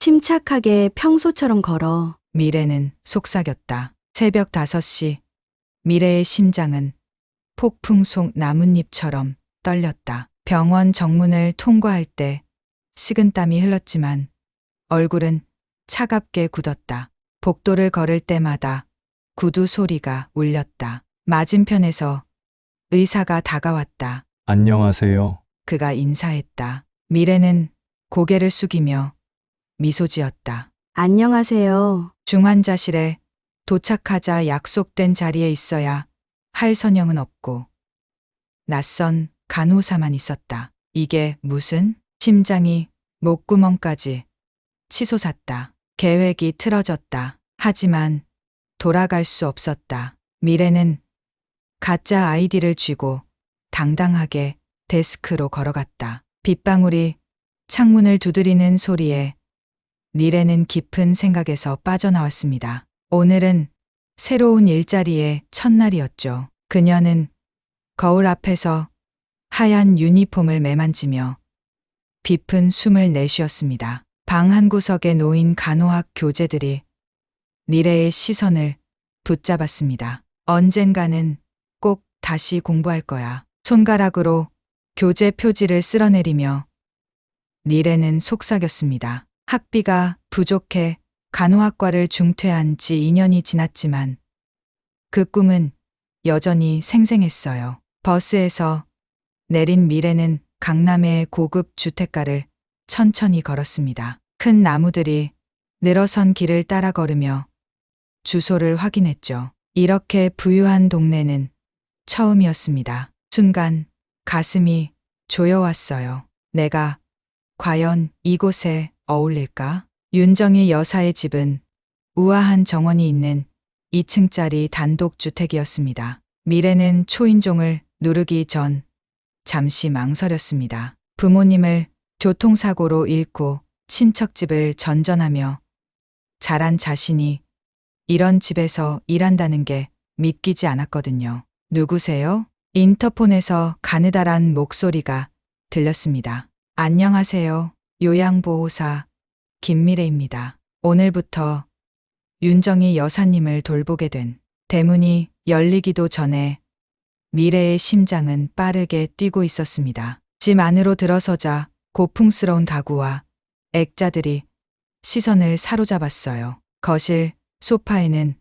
침착하게 평소처럼 걸어. 미래는 속삭였다. 새벽 5시. 미래의 심장은 폭풍 속 나뭇잎처럼 떨렸다. 병원 정문을 통과할 때 식은땀이 흘렀지만 얼굴은 차갑게 굳었다. 복도를 걸을 때마다 구두 소리가 울렸다. 맞은편에서 의사가 다가왔다. 안녕하세요. 그가 인사했다. 미래는 고개를 숙이며 미소 지었다. 안녕하세요. 중환자실에 도착하자 약속된 자리에 있어야 할 선영은 없고 낯선 간호사만 있었다. 이게 무슨? 심장이 목구멍까지 치솟았다. 계획이 틀어졌다. 하지만 돌아갈 수 없었다. 미래는 가짜 아이디를 쥐고 당당하게 데스크로 걸어갔다. 빗방울이 창문을 두드리는 소리에 미래는 깊은 생각에서 빠져나왔습니다. 오늘은 새로운 일자리의 첫날이었죠. 그녀는 거울 앞에서 하얀 유니폼을 매만지며 깊은 숨을 내쉬었습니다. 방 한 구석에 놓인 간호학 교재들이 미래의 시선을 붙잡았습니다. 언젠가는 꼭 다시 공부할 거야. 손가락으로 교재 표지를 쓸어내리며 미래는 속삭였습니다. 학비가 부족해 간호학과를 중퇴한 지 2년이 지났지만 그 꿈은 여전히 생생했어요. 버스에서 내린 미래는 강남의 고급 주택가를 천천히 걸었습니다. 큰 나무들이 늘어선 길을 따라 걸으며 주소를 확인했죠. 이렇게 부유한 동네는 처음이었습니다. 순간 가슴이 조여왔어요. 내가 과연 이곳에 어울릴까? 윤정희 여사의 집은 우아한 정원이 있는 2층짜리 단독주택이었습니다. 미래는 초인종을 누르기 전 잠시 망설였습니다. 부모님을 교통사고로 잃고 친척집을 전전하며 자란 자신이 이런 집에서 일한다는 게 믿기지 않았거든요. 누구세요? 인터폰에서 가느다란 목소리가 들렸습니다. 안녕하세요. 요양보호사 김미래입니다. 오늘부터 윤정희 여사님을 돌보게 된. 대문이 열리기도 전에 미래의 심장은 빠르게 뛰고 있었습니다. 집 안으로 들어서자 고풍스러운 가구와 액자들이 시선을 사로잡았어요. 거실 소파에는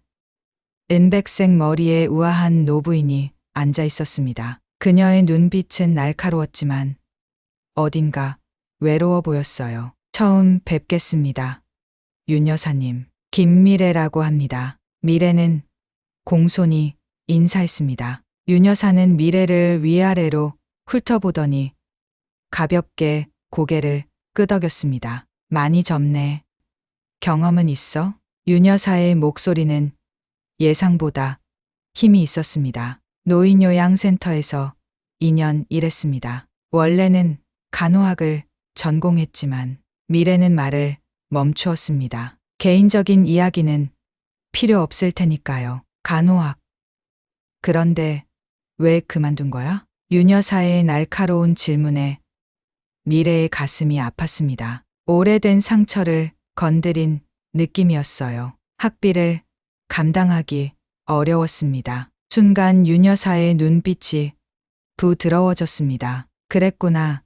은백색 머리의 우아한 노부인이 앉아 있었습니다. 그녀의 눈빛은 날카로웠지만 어딘가 외로워 보였어요. 처음 뵙겠습니다. 윤 여사님, 김미래라고 합니다. 미래는 공손히 인사했습니다. 윤 여사는 미래를 위아래로 훑어보더니 가볍게 고개를 끄덕였습니다. 많이 젊네. 경험은 있어? 윤 여사의 목소리는 예상보다 힘이 있었습니다. 노인요양센터에서 2년 일했습니다. 원래는 간호학을 전공했지만 미래는 말을 멈추었습니다. 개인적인 이야기는 필요 없을 테니까요. 간호학. 그런데 왜 그만둔 거야? 윤 여사의 날카로운 질문에 미래의 가슴이 아팠습니다. 오래된 상처를 건드린 느낌이었어요. 학비를 감당하기 어려웠습니다. 순간 윤 여사의 눈빛이 부드러워졌습니다. 그랬구나.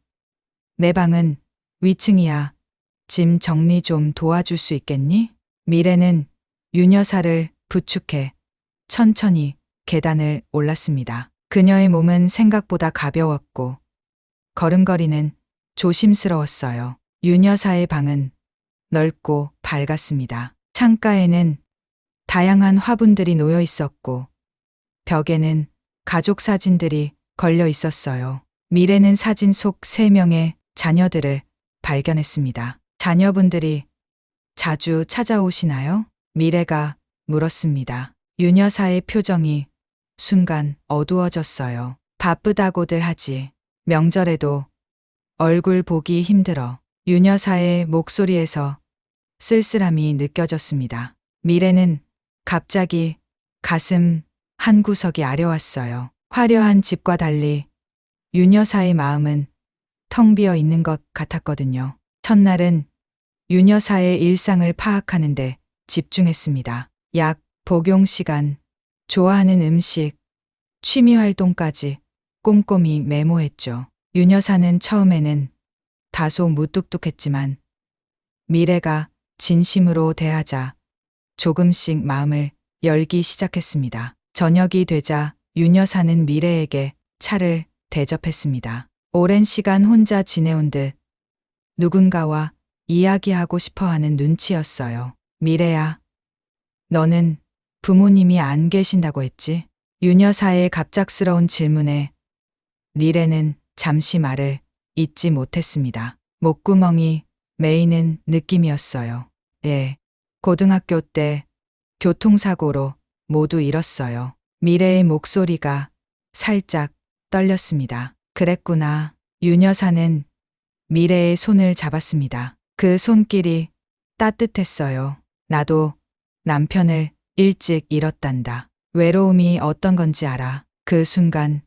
내 방은 위층이야. 짐 정리 좀 도와줄 수 있겠니? 미래는 윤 여사를 부축해 천천히 계단을 올랐습니다. 그녀의 몸은 생각보다 가벼웠고 걸음걸이는 조심스러웠어요. 윤 여사의 방은 넓고 밝았습니다. 창가에는 다양한 화분들이 놓여 있었고 벽에는 가족 사진들이 걸려 있었어요. 미래는 사진 속 3명의 자녀들을 발견했습니다. 자녀분들이 자주 찾아오시나요? 미래가 물었습니다. 윤 여사의 표정이 순간 어두워졌어요. 바쁘다고들 하지. 명절에도 얼굴 보기 힘들어. 윤 여사의 목소리에서 쓸쓸함이 느껴졌습니다. 미래는 갑자기 가슴 한 구석이 아려왔어요. 화려한 집과 달리 윤 여사의 마음은 텅 비어 있는 것 같았거든요. 첫날은 윤 여사의 일상을 파악하는데 집중했습니다. 약, 복용 시간, 좋아하는 음식, 취미 활동까지 꼼꼼히 메모했죠. 윤 여사는 처음에는 다소 무뚝뚝했지만 미래가 진심으로 대하자 조금씩 마음을 열기 시작했습니다. 저녁이 되자 윤 여사는 미래에게 차를 대접했습니다. 오랜 시간 혼자 지내온 듯 누군가와 이야기하고 싶어 하는 눈치였어요. 미래야, 너는 부모님이 안 계신다고 했지? 윤 여사의 갑작스러운 질문에 미래는 잠시 말을 잇지 못했습니다. 목구멍이 메이는 느낌이었어요. 예. 고등학교 때 교통사고로 모두 잃었어요. 미래의 목소리가 살짝 떨렸습니다. 그랬구나. 윤 여사는 미래의 손을 잡았습니다. 그 손길이 따뜻했어요. 나도 남편을 일찍 잃었단다. 외로움이 어떤 건지 알아. 그 순간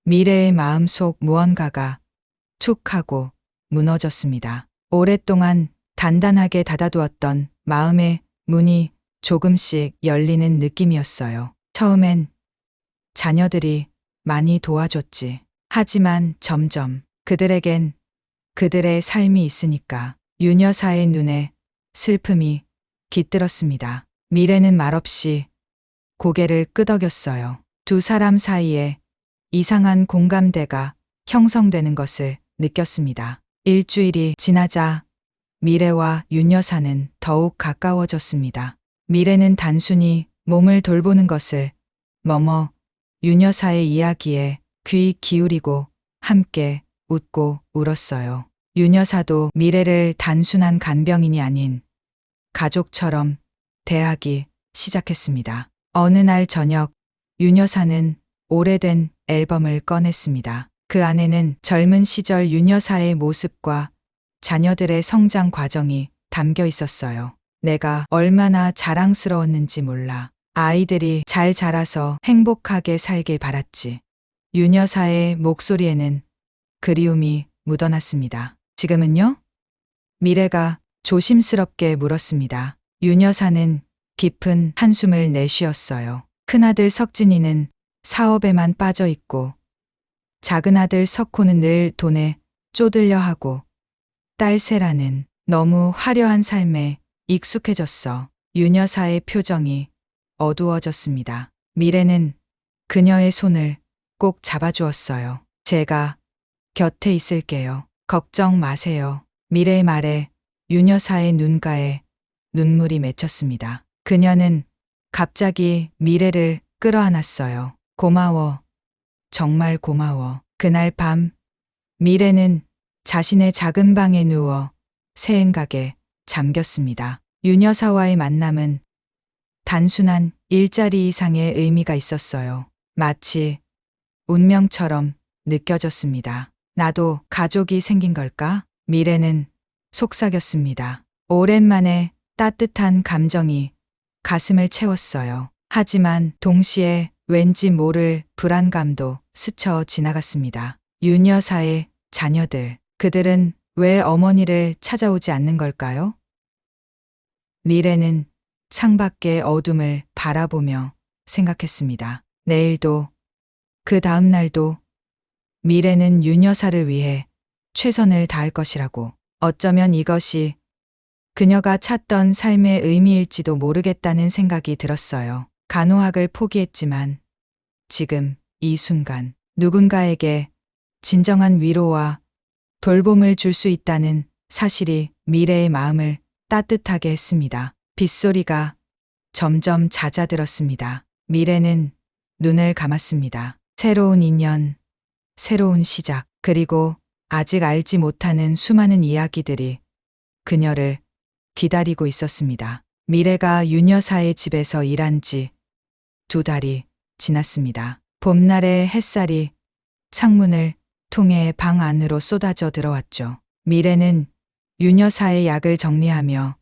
미래의 마음속 무언가가 툭 하고 무너졌습니다. 오랫동안 단단하게 닫아두었던 마음의 문이 조금씩 열리는 느낌이었어요. 처음엔 자녀들이 많이 도와줬지. 하지만 점점 그들에겐 그들의 삶이 있으니까. 윤 여사의 눈에 슬픔이 깃들었습니다. 미래는 말없이 고개를 끄덕였어요. 두 사람 사이에 이상한 공감대가 형성되는 것을 느꼈습니다. 일주일이 지나자 미래와 윤 여사는 더욱 가까워졌습니다. 미래는 단순히 몸을 돌보는 것을 머머 윤 여사의 이야기에 귀 기울이고 함께 웃고 울었어요. 윤 여사도 미래를 단순한 간병인이 아닌 가족처럼 대하기 시작했습니다. 어느 날 저녁 윤 여사는 오래된 앨범을 꺼냈습니다. 그 안에는 젊은 시절 윤 여사의 모습과 자녀들의 성장 과정이 담겨 있었어요. 내가 얼마나 자랑스러웠는지 몰라. 아이들이 잘 자라서 행복하게 살길 바랐지. 윤 여사의 목소리에는 그리움이 묻어났습니다. 지금은요? 미래가 조심스럽게 물었습니다. 윤 여사는 깊은 한숨을 내쉬었어요. 큰아들 석진이는 사업에만 빠져 있고 작은아들 석호는 늘 돈에 쪼들려 하고 딸 세라는 너무 화려한 삶에 익숙해졌어. 윤 여사의 표정이 어두워졌습니다. 미래는 그녀의 손을 꼭 잡아주었어요. 제가 곁에 있을게요. 걱정 마세요. 미래의 말에 윤 여사의 눈가에 눈물이 맺혔습니다. 그녀는 갑자기 미래를 끌어안았어요. 고마워. 정말 고마워. 그날 밤 미래는 자신의 작은 방에 누워 생각에 잠겼습니다. 윤 여사와의 만남은 단순한 일자리 이상의 의미가 있었어요. 마치 운명처럼 느껴졌습니다. 나도 가족이 생긴 걸까? 미래는 속삭였습니다. 오랜만에 따뜻한 감정이 가슴을 채웠어요. 하지만 동시에 왠지 모를 불안감도 스쳐 지나갔습니다. 윤 여사의 자녀들, 그들은 왜 어머니를 찾아오지 않는 걸까요? 미래는 창밖의 어둠을 바라보며 생각했습니다. 내일도, 그 다음 날도 미래는 윤 여사를 위해 최선을 다할 것이라고. 어쩌면 이것이 그녀가 찾던 삶의 의미일지도 모르겠다는 생각이 들었어요. 간호학을 포기했지만 지금 이 순간 누군가에게 진정한 위로와 돌봄을 줄 수 있다는 사실이 미래의 마음을 따뜻하게 했습니다. 빗소리가 점점 잦아들었습니다. 미래는 눈을 감았습니다. 새로운 인연, 새로운 시작, 그리고 아직 알지 못하는 수많은 이야기들이 그녀를 기다리고 있었습니다. 미래가 윤 여사의 집에서 일한 지 2달이 지났습니다. 봄날의 햇살이 창문을 통해 방 안으로 쏟아져 들어왔죠. 미래는 윤 여사의 약을 정리하며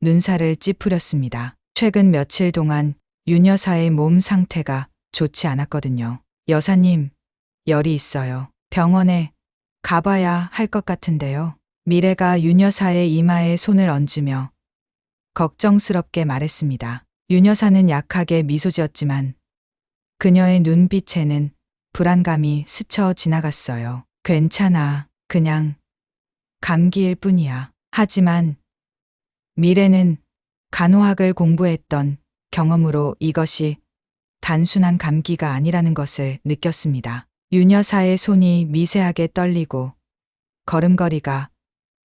눈살을 찌푸렸습니다. 최근 며칠 동안 윤 여사의 몸 상태가 좋지 않았거든요. 여사님, 열이 있어요. 병원에 가봐야 할 것 같은데요. 미래가 윤 여사의 이마에 손을 얹으며 걱정스럽게 말했습니다. 윤 여사는 약하게 미소 지었지만 그녀의 눈빛에는 불안감이 스쳐 지나갔어요. 괜찮아. 그냥 감기일 뿐이야. 하지만 미래는 간호학을 공부했던 경험으로 이것이 단순한 감기가 아니라는 것을 느꼈습니다. 윤 여사의 손이 미세하게 떨리고 걸음걸이가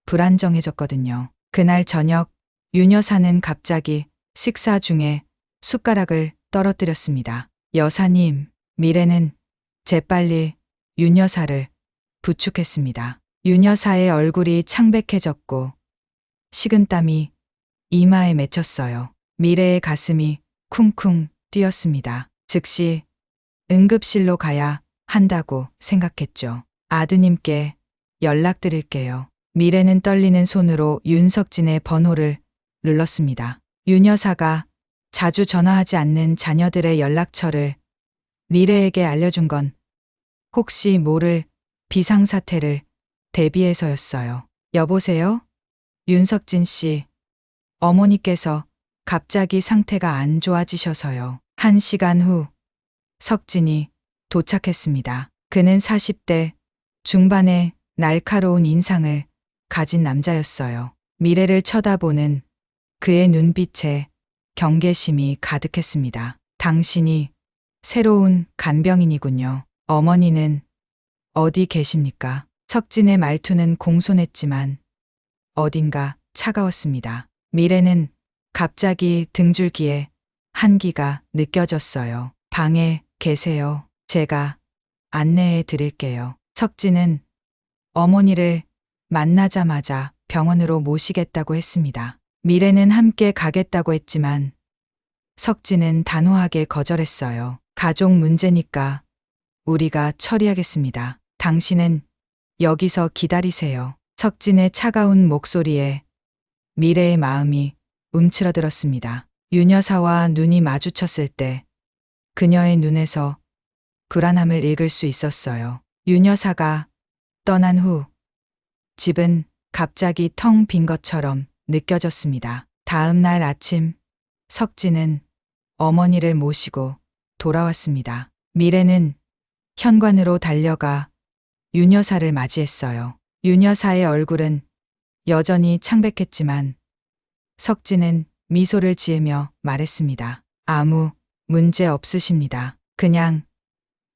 불안정해졌거든요. 그날 저녁 윤 여사는 갑자기 식사 중에 숟가락을 떨어뜨렸습니다. 여사님, 미래는 재빨리 윤 여사를 부축했습니다. 윤 여사의 얼굴이 창백해졌고 식은땀이 이마에 맺혔어요. 미래의 가슴이 쿵쿵 뛰었습니다. 즉시 응급실로 가야 한다고 생각했죠. 아드님께 연락드릴게요. 미래는 떨리는 손으로 윤석진의 번호를 눌렀습니다. 윤 여사가 자주 전화하지 않는 자녀들의 연락처를 미래에게 알려준 건 혹시 모를 비상사태를 대비해서였어요. 여보세요? 윤석진 씨, 어머니께서 갑자기 상태가 안 좋아지셔서요. 1시간 후 석진이 도착했습니다. 그는 40대 중반의 날카로운 인상을 가진 남자였어요. 미래를 쳐다보는 그의 눈빛에 경계심이 가득했습니다. 당신이 새로운 간병인이군요. 어머니는 어디 계십니까? 석진의 말투는 공손했지만 어딘가 차가웠습니다. 미래는 갑자기 등줄기에 한기가 느껴졌어요. 방에 계세요. 제가 안내해 드릴게요. 석진은 어머니를 만나자마자 병원으로 모시겠다고 했습니다. 미래는 함께 가겠다고 했지만 석진은 단호하게 거절했어요. 가족 문제니까 우리가 처리하겠습니다. 당신은 여기서 기다리세요. 석진의 차가운 목소리에 미래의 마음이 움츠러들었습니다. 윤 여사와 눈이 마주쳤을 때 그녀의 눈에서 불안함을 읽을 수 있었어요. 윤 여사가 떠난 후 집은 갑자기 텅 빈 것처럼 느껴졌습니다. 다음 날 아침 석진은 어머니를 모시고 돌아왔습니다. 미래는 현관으로 달려가 윤 여사를 맞이했어요. 윤 여사의 얼굴은 여전히 창백했지만 석진은 미소를 지으며 말했습니다. 아무 문제 없으십니다. 그냥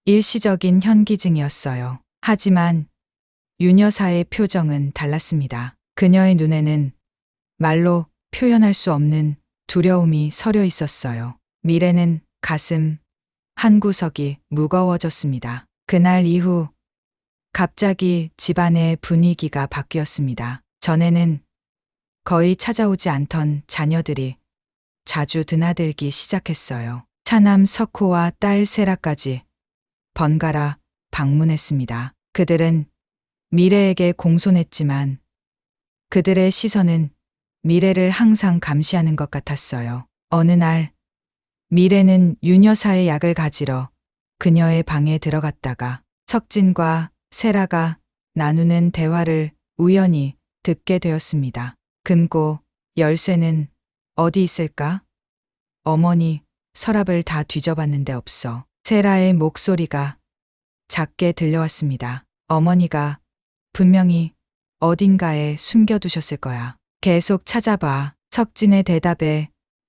일시적인 현기증이었어요. 하지만 윤 여사의 표정은 달랐습니다. 그녀의 눈에는 말로 표현할 수 없는 두려움이 서려 있었어요. 미래는 가슴 한구석이 무거워졌습니다. 그날 이후 갑자기 집안의 분위기가 바뀌었습니다. 전에는 거의 찾아오지 않던 자녀들이 자주 드나들기 시작했어요. 차남 석호와 딸 세라까지 번갈아 방문했습니다. 그들은 미래에게 공손했지만 그들의 시선은 미래를 항상 감시하는 것 같았어요. 어느 날 미래는 윤 여사의 약을 가지러 그녀의 방에 들어갔다가 석진과 세라가 나누는 대화를 우연히 듣게 되었습니다. 금고 열쇠는 어디 있을까? 어머니 서랍을 다 뒤져봤는데 없어. 세라의 목소리가 작게 들려왔습니다. 어머니가 분명히 어딘가에 숨겨두셨을 거야. 계속 찾아봐. 석진의 대답에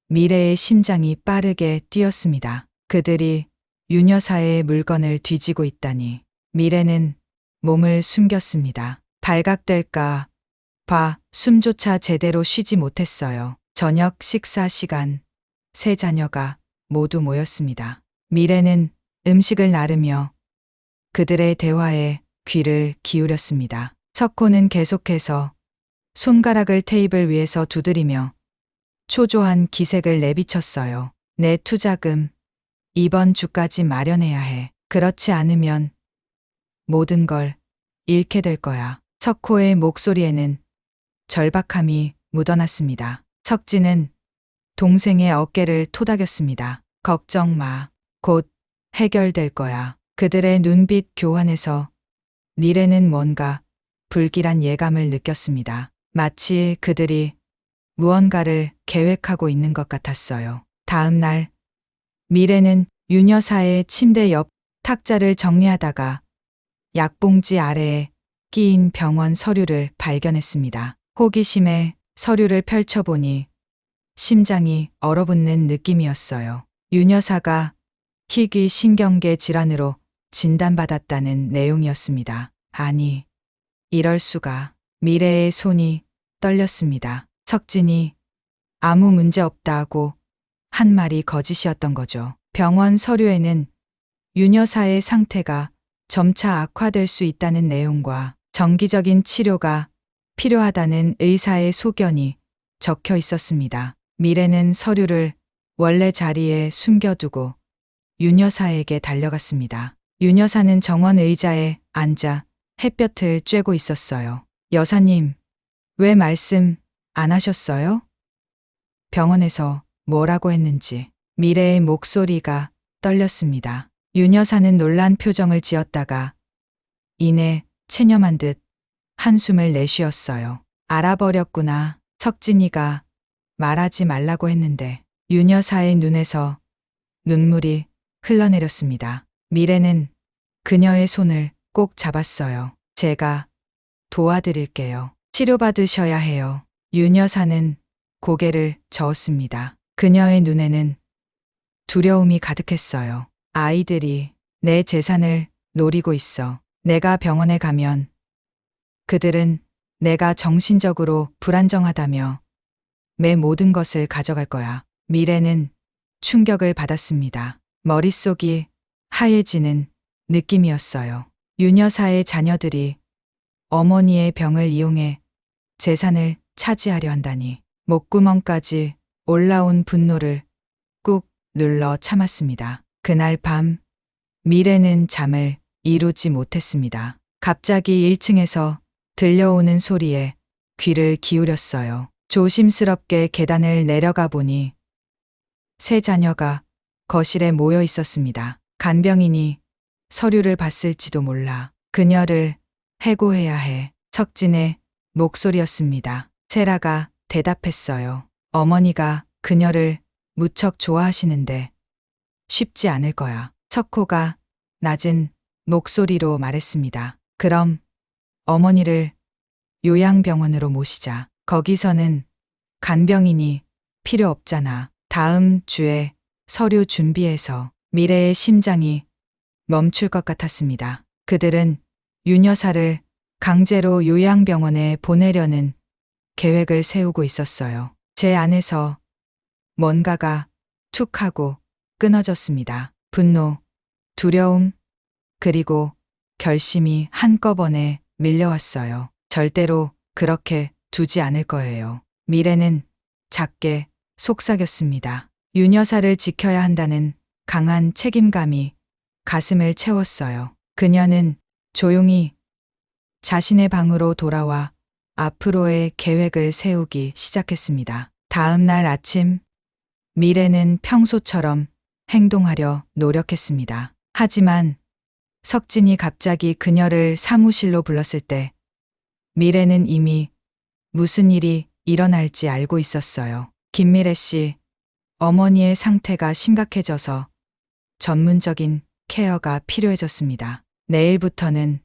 미래의 심장이 빠르게 뛰었습니다. 그들이 윤 여사의 물건을 뒤지고 있다니. 미래는 몸을 숨겼습니다. 발각될까 봐 숨조차 제대로 쉬지 못했어요. 저녁 식사 시간, 세 자녀가 모두 모였습니다. 미래는 음식을 나르며 그들의 대화에 귀를 기울였습니다. 석호는 계속해서 손가락을 테이블 위에서 두드리며 초조한 기색을 내비쳤어요. 내 투자금 이번 주까지 마련해야 해. 그렇지 않으면 모든 걸 잃게 될 거야. 석호의 목소리에는 절박함이 묻어났습니다. 석진은 동생의 어깨를 토닥였습니다. 걱정 마. 곧 해결될 거야. 그들의 눈빛 교환에서 미래는 뭔가 불길한 예감을 느꼈습니다. 마치 그들이 무언가를 계획하고 있는 것 같았어요. 다음 날, 미래는 윤 여사의 침대 옆 탁자를 정리하다가 약봉지 아래에 끼인 병원 서류를 발견했습니다. 호기심에 서류를 펼쳐보니 심장이 얼어붙는 느낌이었어요. 윤 여사가 희귀 신경계 질환으로 진단받았다는 내용이었습니다. 아니, 이럴 수가. 미래의 손이 떨렸습니다. 석진이 아무 문제 없다고 한 말이 거짓이었던 거죠. 병원 서류에는 윤 여사의 상태가 점차 악화될 수 있다는 내용과 정기적인 치료가 필요하다는 의사의 소견이 적혀 있었습니다. 미래는 서류를 원래 자리에 숨겨두고 윤 여사에게 달려갔습니다. 윤 여사는 정원 의자에 앉아 햇볕을 쬐고 있었어요. 여사님, 왜 말씀 안 하셨어요? 병원에서 뭐라고 했는지. 미래의 목소리가 떨렸습니다. 윤 여사는 놀란 표정을 지었다가 이내 체념한 듯 한숨을 내쉬었어요. 알아버렸구나. 석진이가 말하지 말라고 했는데. 윤 여사의 눈에서 눈물이 흘러내렸습니다. 미래는 그녀의 손을 꼭 잡았어요. 제가 도와드릴게요. 치료받으셔야 해요. 윤 여사는 고개를 저었습니다. 그녀의 눈에는 두려움이 가득했어요. 아이들이 내 재산을 노리고 있어. 내가 병원에 가면 그들은 내가 정신적으로 불안정하다며 내 모든 것을 가져갈 거야. 미래는 충격을 받았습니다. 머릿속이 하얘지는 느낌이었어요. 윤 여사의 자녀들이 어머니의 병을 이용해 재산을 차지하려 한다니. 목구멍까지 올라온 분노를 꾹 눌러 참았습니다. 그날 밤 미래는 잠을 이루지 못했습니다. 갑자기 1층에서 들려오는 소리에 귀를 기울였어요. 조심스럽게 계단을 내려가 보니 세 자녀가 거실에 모여 있었습니다. 간병인이 서류를 봤을지도 몰라. 그녀를 해고해야 해. 석진의 목소리였습니다. 세라가 대답했어요. 어머니가 그녀를 무척 좋아하시는데 쉽지 않을 거야. 석호가 낮은 목소리로 말했습니다. 그럼 어머니를 요양병원으로 모시자. 거기서는 간병인이 필요 없잖아. 다음 주에 서류 준비해서. 미래의 심장이 멈출 것 같았습니다. 그들은 윤 여사를 강제로 요양병원에 보내려는 계획을 세우고 있었어요. 제 안에서 뭔가가 툭 하고 끊어졌습니다. 분노, 두려움, 그리고 결심이 한꺼번에 밀려왔어요. 절대로 그렇게 두지 않을 거예요. 미래는 작게 속삭였습니다. 윤 여사를 지켜야 한다는 강한 책임감이 가슴을 채웠어요. 그녀는 조용히 자신의 방으로 돌아와 앞으로의 계획을 세우기 시작했습니다. 다음 날 아침, 미래는 평소처럼 행동하려 노력했습니다. 하지만 석진이 갑자기 그녀를 사무실로 불렀을 때 미래는 이미 무슨 일이 일어날지 알고 있었어요. 김미래 씨, 어머니의 상태가 심각해져서 전문적인 케어가 필요해졌습니다. 내일부터는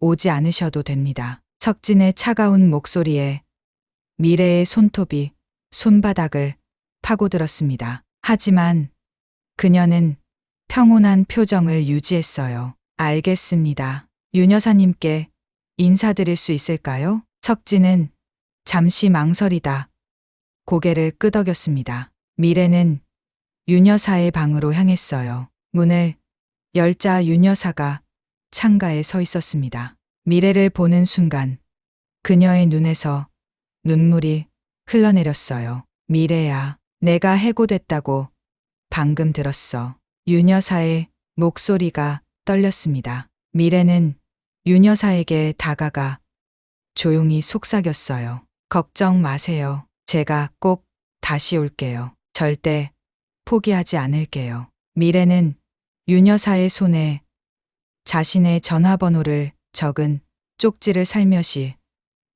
오지 않으셔도 됩니다. 석진의 차가운 목소리에 미래의 손톱이 손바닥을 파고들었습니다. 하지만 그녀는 평온한 표정을 유지했어요. 알겠습니다. 윤 여사님께 인사드릴 수 있을까요? 석진은 잠시 망설이다 고개를 끄덕였습니다. 미래는 윤 여사의 방으로 향했어요. 문을 열자 윤 여사가 창가에 서 있었습니다. 미래를 보는 순간 그녀의 눈에서 눈물이 흘러내렸어요. 미래야, 내가 해고됐다고 방금 들었어. 윤 여사의 목소리가 떨렸습니다. 미래는 윤 여사에게 다가가 조용히 속삭였어요. 걱정 마세요. 제가 꼭 다시 올게요. 절대 포기하지 않을게요. 미래는 윤 여사의 손에 자신의 전화번호를 적은 쪽지를 살며시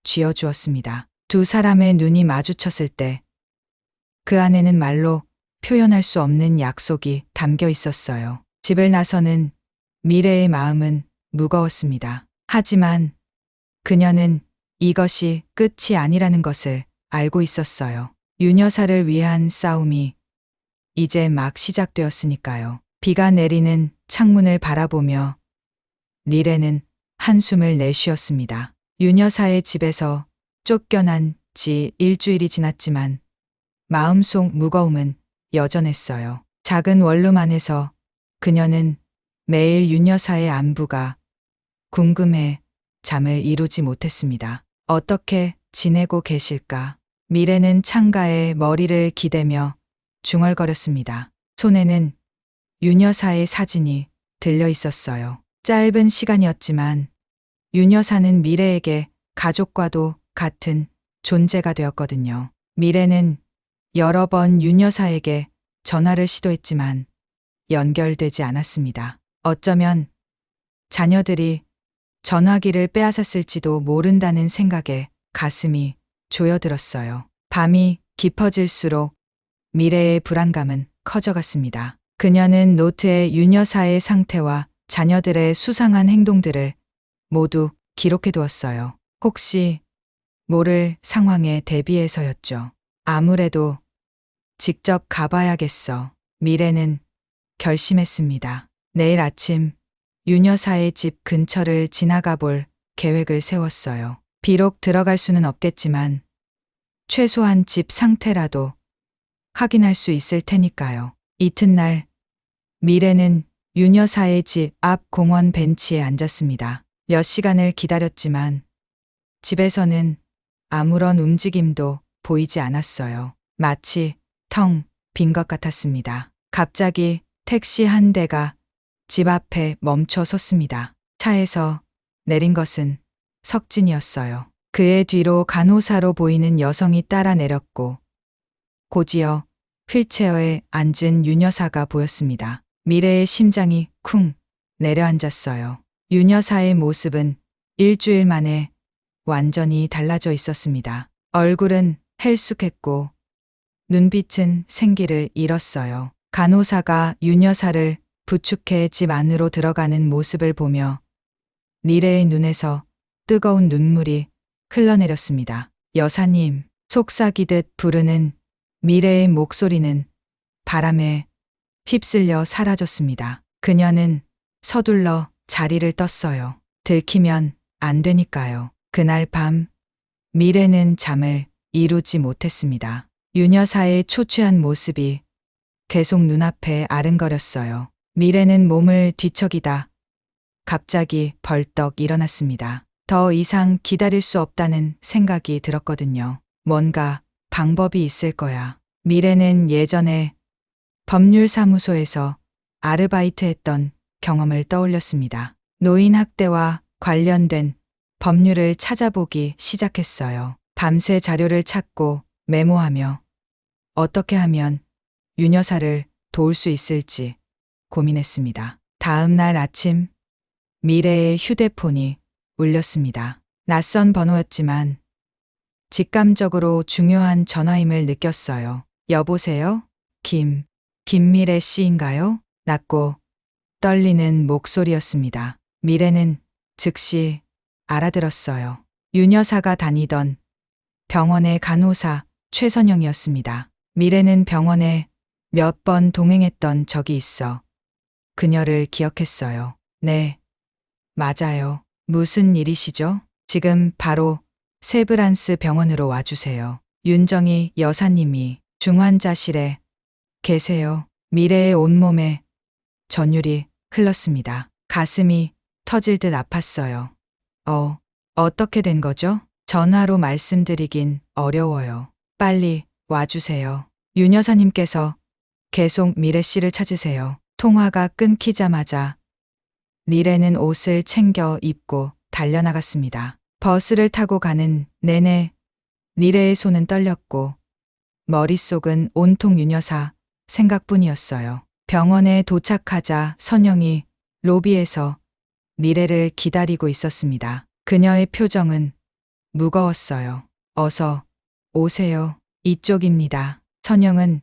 쥐어주었습니다. 두 사람의 눈이 마주쳤을 때 그 안에는 말로 표현할 수 없는 약속이 담겨 있었어요. 집을 나서는 미래의 마음은 무거웠습니다. 하지만 그녀는 이것이 끝이 아니라는 것을 알고 있었어요. 윤 여사를 위한 싸움이 이제 막 시작되었으니까요. 비가 내리는 창문을 바라보며 미래는 한숨을 내쉬었습니다. 윤 여사의 집에서 쫓겨난 지 일주일이 지났지만 마음속 무거움은 여전했어요. 작은 원룸 안에서 그녀는 매일 윤 여사의 안부가 궁금해 잠을 이루지 못했습니다. 어떻게 지내고 계실까? 미래는 창가에 머리를 기대며 중얼거렸습니다. 손에는 윤 여사의 사진이 들려 있었어요. 짧은 시간이었지만 윤 여사는 미래에게 가족과도 같은 존재가 되었거든요. 미래는 여러 번 윤 여사에게 전화를 시도했지만 연결되지 않았습니다. 어쩌면 자녀들이 전화기를 빼앗았을지도 모른다는 생각에 가슴이 조여들었어요. 밤이 깊어질수록 미래의 불안감은 커져갔습니다. 그녀는 노트에 윤 여사의 상태와 자녀들의 수상한 행동들을 모두 기록해 두었어요. 혹시 모를 상황에 대비해서였죠. 아무래도 직접 가봐야겠어. 미래는 결심했습니다. 내일 아침 윤 여사의 집 근처를 지나가 볼 계획을 세웠어요. 비록 들어갈 수는 없겠지만 최소한 집 상태라도 확인할 수 있을 테니까요. 이튿날 미래는 윤 여사의 집 앞 공원 벤치에 앉았습니다. 몇 시간을 기다렸지만 집에서는 아무런 움직임도 보이지 않았어요. 마치 텅 빈 것 같았습니다. 갑자기 택시 한 대가 집 앞에 멈춰 섰습니다. 차에서 내린 것은 석진이었어요. 그의 뒤로 간호사로 보이는 여성이 따라 내렸고 곧이어 휠체어에 앉은 윤 여사가 보였습니다. 미래의 심장이 쿵 내려앉았어요. 윤 여사의 모습은 일주일 만에 완전히 달라져 있었습니다. 얼굴은 헬쑥했고 눈빛은 생기를 잃었어요. 간호사가 윤 여사를 부축해 집 안으로 들어가는 모습을 보며 미래의 눈에서 뜨거운 눈물이 흘러내렸습니다. 여사님, 속삭이듯 부르는 미래의 목소리는 바람에 휩쓸려 사라졌습니다. 그녀는 서둘러 자리를 떴어요. 들키면 안 되니까요. 그날 밤 미래는 잠을 이루지 못했습니다. 윤 여사의 초췌한 모습이 계속 눈앞에 아른거렸어요. 미래는 몸을 뒤척이다 갑자기 벌떡 일어났습니다. 더 이상 기다릴 수 없다는 생각이 들었거든요. 뭔가 방법이 있을 거야. 미래는 예전에 법률사무소에서 아르바이트했던 경험을 떠올렸습니다. 노인 학대와 관련된 법률을 찾아보기 시작했어요. 밤새 자료를 찾고 메모하며 어떻게 하면 윤 여사를 도울 수 있을지 고민했습니다. 다음 날 아침 미래의 휴대폰이 울렸습니다. 낯선 번호였지만 직감적으로 중요한 전화임을 느꼈어요. 여보세요? 김미래 씨인가요? 낮고 떨리는 목소리였습니다. 미래는 즉시 알아들었어요. 윤 여사가 다니던 병원의 간호사 최선영이었습니다. 미래는 병원에 몇 번 동행했던 적이 있어 그녀를 기억했어요. 네, 맞아요. 무슨 일이시죠? 지금 바로 세브란스 병원으로 와주세요. 윤정희 여사님이 중환자실에 계세요. 미래의 온몸에 전율이 흘렀습니다. 가슴이 터질 듯 아팠어요. 어떻게 된 거죠? 전화로 말씀드리긴 어려워요. 빨리 와주세요. 윤 여사님께서 계속 미래 씨를 찾으세요. 통화가 끊기자마자 미래는 옷을 챙겨 입고 달려나갔습니다. 버스를 타고 가는 내내 미래의 손은 떨렸고 머릿속은 온통 윤 여사 생각뿐이었어요. 병원에 도착하자 선영이 로비에서 미래를 기다리고 있었습니다. 그녀의 표정은 무거웠어요. 어서 오세요. 이쪽입니다. 선영은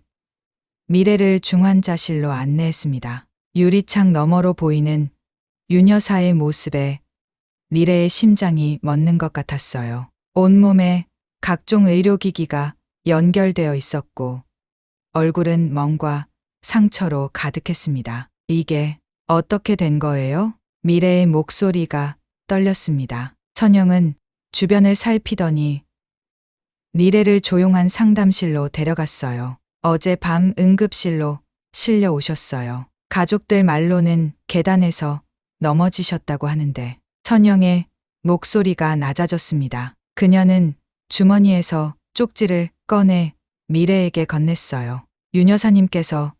미래를 중환자실로 안내했습니다. 유리창 너머로 보이는 윤 여사의 모습에 미래의 심장이 멎는 것 같았어요. 온몸에 각종 의료기기가 연결되어 있었고 얼굴은 멍과 상처로 가득했습니다. 이게 어떻게 된 거예요? 미래의 목소리가 떨렸습니다. 선영은 주변을 살피더니 미래를 조용한 상담실로 데려갔어요. 어젯밤 응급실로 실려 오셨어요. 가족들 말로는 계단에서 넘어지셨다고 하는데 선영의 목소리가 낮아졌습니다. 그녀는 주머니에서 쪽지를 꺼내 미래에게 건넸어요. 윤 여사님께서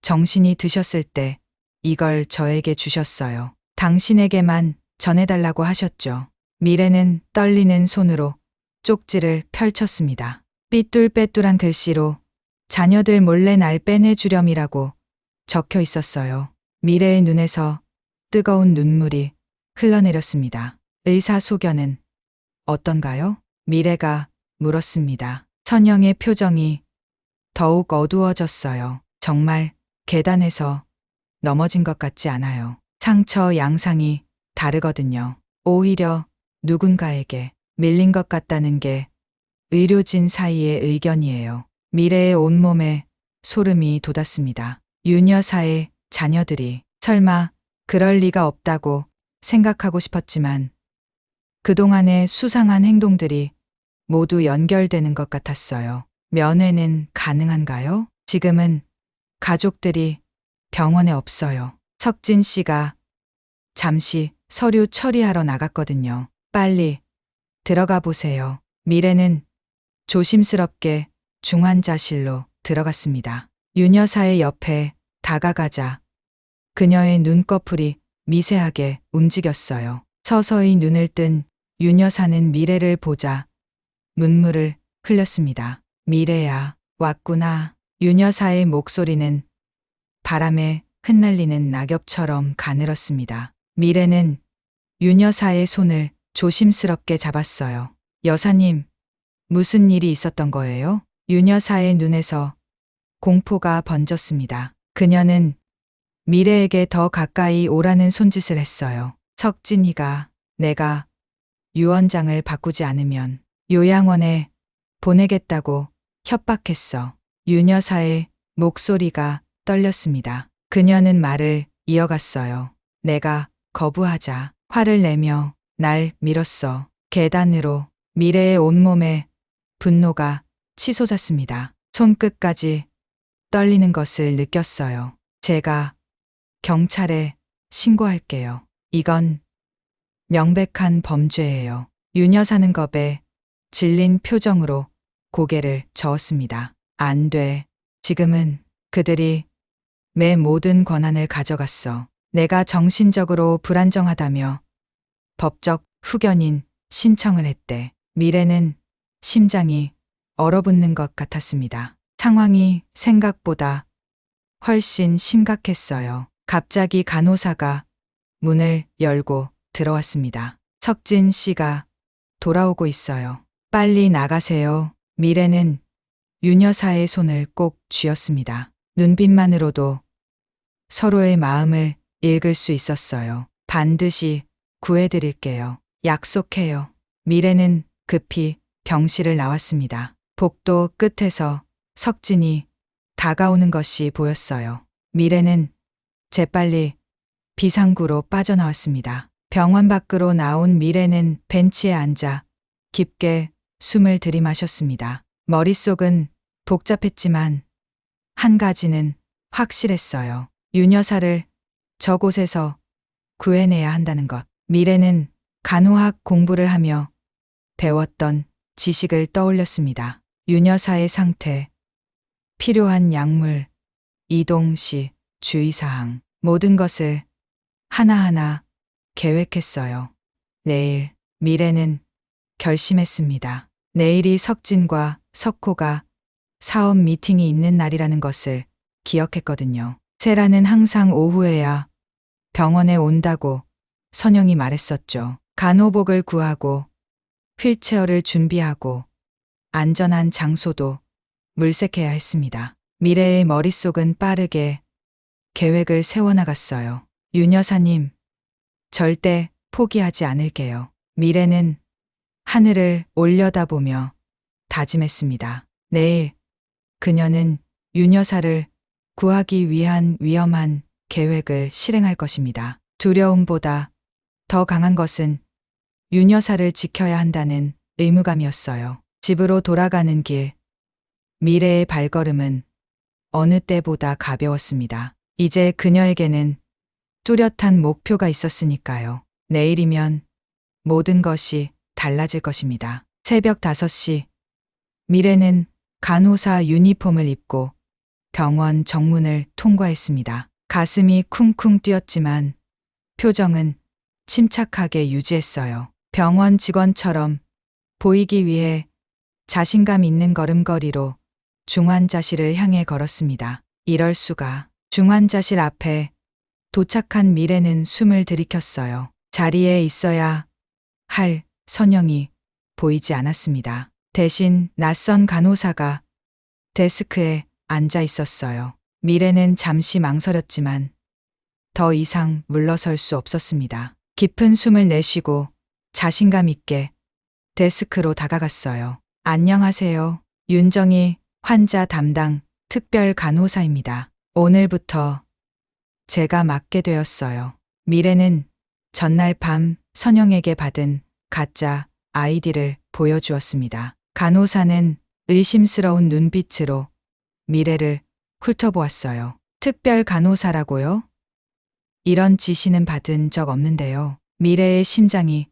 정신이 드셨을 때 이걸 저에게 주셨어요. 당신에게만 전해달라고 하셨죠. 미래는 떨리는 손으로 쪽지를 펼쳤습니다. 삐뚤빼뚤한 글씨로 자녀들 몰래 날 빼내주렴이라고 적혀 있었어요. 미래의 눈에서 뜨거운 눈물이 흘러내렸습니다. 의사소견은 어떤가요? 미래가 물었습니다. 선영의 표정이 더욱 어두워졌어요. 정말 계단에서 넘어진 것 같지 않아요. 상처 양상이 다르거든요. 오히려 누군가에게 밀린 것 같다는 게 의료진 사이의 의견이에요. 미래의 온몸에 소름이 돋았습니다. 윤 여사의 자녀들이 설마 그럴 리가 없다고 생각하고 싶었지만 그동안의 수상한 행동들이 모두 연결되는 것 같았어요. 면회는 가능한가요? 지금은 가족들이 병원에 없어요. 석진 씨가 잠시 서류 처리하러 나갔거든요. 빨리 들어가 보세요. 미래는 조심스럽게 중환자실로 들어갔습니다. 윤 여사의 옆에 다가가자 그녀의 눈꺼풀이 미세하게 움직였어요. 서서히 눈을 뜬 윤 여사는 미래를 보자 눈물을 흘렸습니다. 미래야, 왔구나. 윤 여사의 목소리는 바람에 흩날리는 낙엽처럼 가늘었습니다. 미래는 윤 여사의 손을 조심스럽게 잡았어요. 여사님, 무슨 일이 있었던 거예요? 윤 여사의 눈에서 공포가 번졌습니다. 그녀는 미래에게 더 가까이 오라는 손짓을 했어요. 석진이가 내가 유언장을 바꾸지 않으면 요양원에 보내겠다고 협박했어. 윤 여사의 목소리가 떨렸습니다. 그녀는 말을 이어갔어요. 내가 거부하자 화를 내며 날 밀었어. 계단으로. 미래의 온몸에 분노가 치솟았습니다. 손끝까지 떨리는 것을 느꼈어요. 제가 경찰에 신고할게요. 이건 명백한 범죄예요. 윤 여사는 겁에 질린 표정으로 고개를 저었습니다. 안 돼. 지금은 그들이 내 모든 권한을 가져갔어. 내가 정신적으로 불안정하다며 법적 후견인 신청을 했대. 미래는 심장이 얼어붙는 것 같았습니다. 상황이 생각보다 훨씬 심각했어요. 갑자기 간호사가 문을 열고 들어왔습니다. 석진 씨가 돌아오고 있어요. 빨리 나가세요. 미래는 윤 여사의 손을 꼭 쥐었습니다. 눈빛만으로도 서로의 마음을 읽을 수 있었어요. 반드시 구해드릴게요. 약속해요. 미래는 급히 병실을 나왔습니다. 복도 끝에서 석진이 다가오는 것이 보였어요. 미래는 재빨리 비상구로 빠져나왔습니다. 병원 밖으로 나온 미래는 벤치에 앉아 깊게 숨을 들이마셨습니다. 머릿속은 복잡했지만 한 가지는 확실했어요. 윤 여사를 저곳에서 구해내야 한다는 것. 미래는 간호학 공부를 하며 배웠던 지식을 떠올렸습니다. 윤 여사의 상태, 필요한 약물, 이동 시 주의사항, 모든 것을 하나하나 계획했어요. 내일, 미래는 결심했습니다. 내일이 석진과 석호가 사업 미팅이 있는 날이라는 것을 기억했거든요. 세라는 항상 오후에야 병원에 온다고 선영이 말했었죠. 간호복을 구하고 휠체어를 준비하고 안전한 장소도 물색해야 했습니다. 미래의 머릿속은 빠르게 계획을 세워나갔어요. 윤 여사님, 절대 포기하지 않을게요. 미래는 하늘을 올려다보며 다짐했습니다. 내일 그녀는 윤 여사를 구하기 위한 위험한 계획을 실행할 것입니다. 두려움보다 더 강한 것은 윤 여사를 지켜야 한다는 의무감이었어요. 집으로 돌아가는 길, 미래의 발걸음은 어느 때보다 가벼웠습니다. 이제 그녀에게는 뚜렷한 목표가 있었으니까요. 내일이면 모든 것이 달라질 것입니다. 새벽 5시, 미래는 간호사 유니폼을 입고 병원 정문을 통과했습니다. 가슴이 쿵쿵 뛰었지만 표정은 침착하게 유지했어요. 병원 직원처럼 보이기 위해 자신감 있는 걸음걸이로 중환자실을 향해 걸었습니다. 이럴 수가. 중환자실 앞에 도착한 미래는 숨을 들이켰어요. 자리에 있어야 할 선영이 보이지 않았습니다. 대신 낯선 간호사가 데스크에 앉아 있었어요. 미래는 잠시 망설였지만 더 이상 물러설 수 없었습니다. 깊은 숨을 내쉬고 자신감 있게 데스크로 다가갔어요. 안녕하세요. 윤정희 환자 담당 특별 간호사입니다. 오늘부터 제가 맡게 되었어요. 미래는 전날 밤 선영에게 받은 가짜 아이디를 보여주었습니다. 간호사는 의심스러운 눈빛으로 미래를 훑어보았어요. 특별 간호사라고요? 이런 지시는 받은 적 없는데요. 미래의 심장이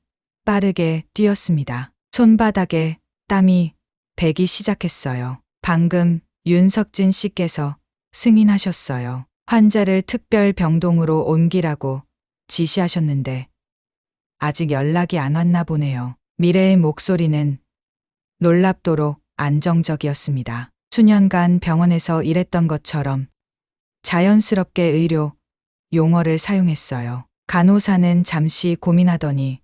빠르게 뛰었습니다. 손바닥에 땀이 배기 시작했어요. 방금 윤석진 씨께서 승인하셨어요. 환자를 특별 병동으로 옮기라고 지시하셨는데 아직 연락이 안 왔나 보네요. 미래의 목소리는 놀랍도록 안정적이었습니다. 수년간 병원에서 일했던 것처럼 자연스럽게 의료 용어를 사용했어요. 간호사는 잠시 고민하더니